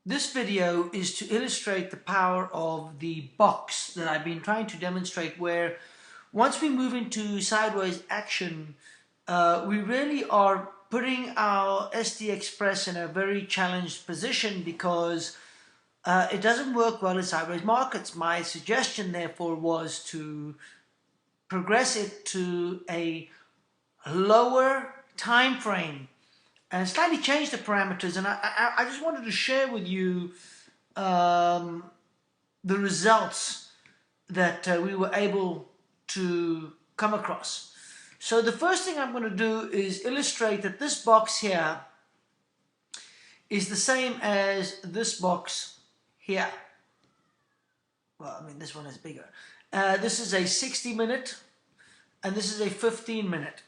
This video is to illustrate the power of the box that I've been trying to demonstrate, where once we move into sideways action, we really are putting our SDX press in a very challenged position because it doesn't work well in sideways markets. My suggestion therefore was to progress it to a lower time frame and slightly change the parameters, and I just wanted to share with you the results that we were able to come across. So the first thing I'm going to do is illustrate that this box here is the same as this box here. Well, I mean, this one is bigger. This is a 60-minute and this is a 15-minute.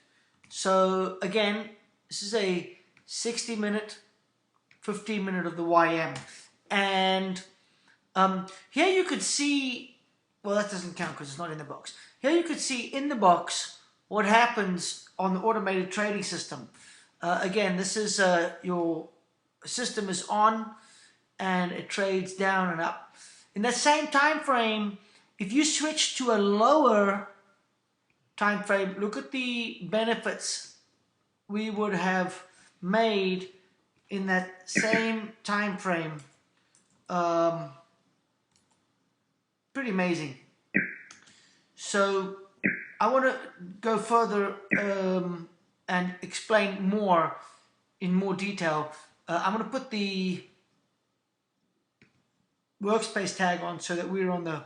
So again, this is a 60-minute, 15-minute of the YM. And here you could see, well, that doesn't count because it's not in the box. Here you could see in the box what happens on the automated trading system. Again, this is your system is on and it trades down and up. In that same time frame, if you switch to a lower time frame, look at the benefits we would have made in that same time frame. Pretty amazing. So I want to go further and explain more in more detail. I'm going to put the workspace tag on so that we're on the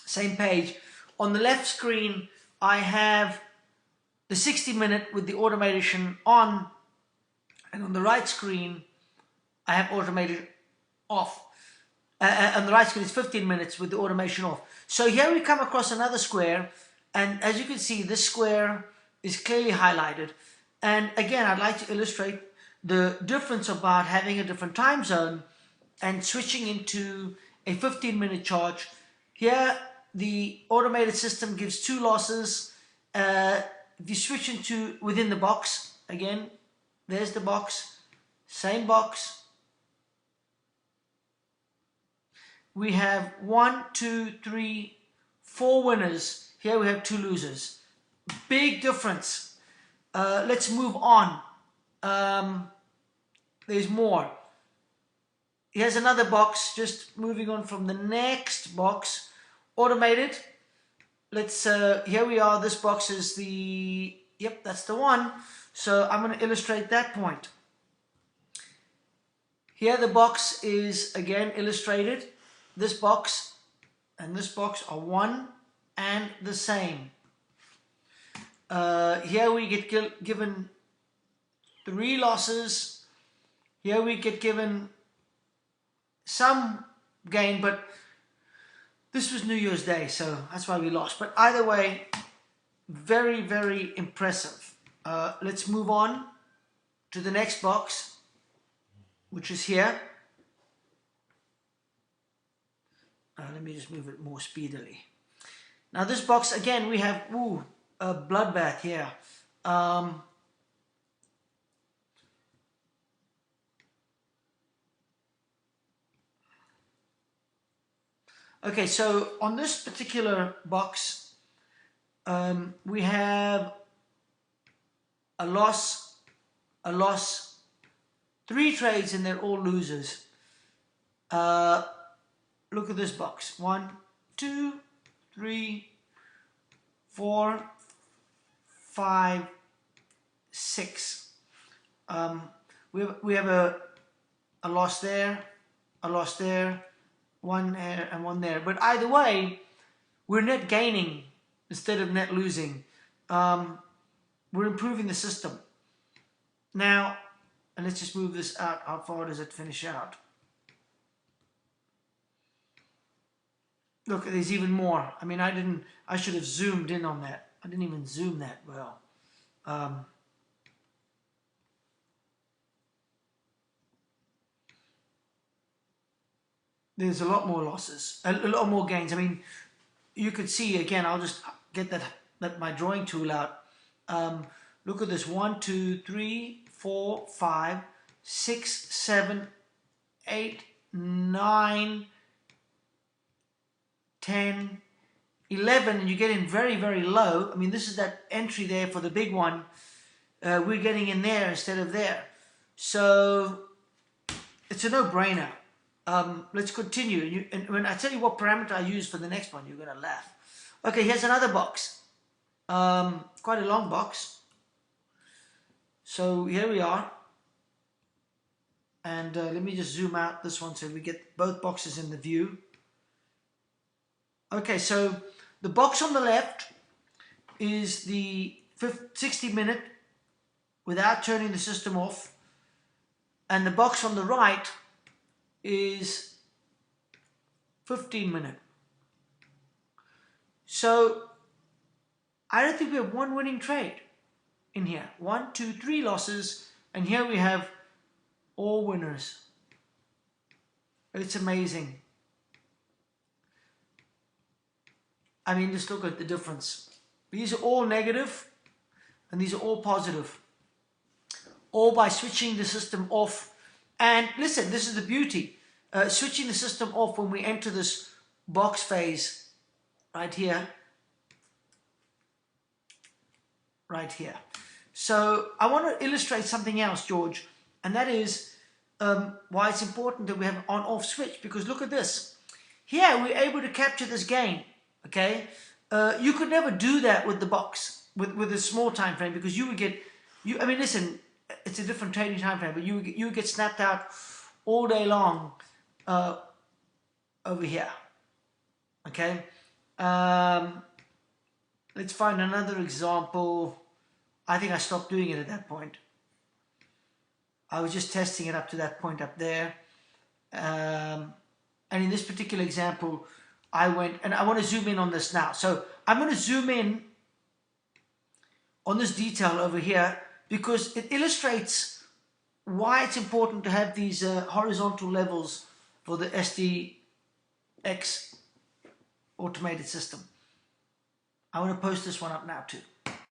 same page. On the left screen I have the 60-minute with the automation on, and on the right screen I have automated off. On the right screen is 15 minutes with the automation off. So here we come across another square, and as you can see, this square is clearly highlighted. And again, I'd like to illustrate the difference about having a different time zone and switching into a 15-minute charge. Here the automated system gives 2 losses. If you switch into within the box, again, there's the box, same box. We have 1, 2, 3, 4 winners. Here we have 2 losers. Big difference. Let's move on. There's more. Here's another box, just moving on from the next box. Automated. Let's, here we are. This box is the, yep, that's the one. So I'm going to illustrate that point. Here the box is again illustrated. This box and this box are one and the same. Here we get given 3 losses. Here we get given some gain, but this was New Year's Day, so that's why we lost. But either way, very, very impressive. Let's move on to the next box, which is here. Let me just move it more speedily. Now this box, again, we have a bloodbath here. Okay, so on this particular box, we have a loss, 3 trades, and they're all losers. Look at this box. 1, 2, 3, 4, 5, 6. We have a loss there, a loss there, 1 there and 1 there. But either way, we're net gaining instead of net losing. We're improving the system. Now, and let's just move this out. How far does it finish out? Look, there's even more. I mean, I should have zoomed in on that. I didn't even zoom that well. There's a lot more losses, a lot more gains. I mean, you could see, again, I'll just get my drawing tool out. Look at this, 1, 2, 3, 4, 5, 6, 7, 8, 9, 10, 11, and you're getting very, very low. I mean, this is that entry there for the big one. We're getting in there instead of there. So it's a no-brainer. Let's continue. And when I tell you what parameter I use for the next one, you're going to laugh. Okay, here's another box. Quite a long box. So here we are. And let me just zoom out this one so we get both boxes in the view. Okay, so the box on the left is the 60-minute without turning the system off. And the box on the right is 15-minute. So I don't think we have one winning trade in here. 1, 2, 3 losses, and here we have all winners. It's amazing. I mean, just look at the difference. These are all negative, and these are all positive. All by switching the system off. And listen, this is the beauty. Switching the system off when we enter this box phase right here. Right here. So I want to illustrate something else, George, and that is why it's important that we have an on-off switch. Because look at this. Here we're able to capture this gain. Okay, you could never do that with the box with a small time frame, because you would get I mean, listen, it's a different trading time frame, but you would get snapped out all day long over here. Okay, let's find another example. I think I stopped doing it at that point. I was just testing it up to that point up there, and in this particular example, I went, and I want to zoom in on this now. So I'm going to zoom in on this detail over here because it illustrates why it's important to have these horizontal levels for the SDX automated system. I want to post this one up now too.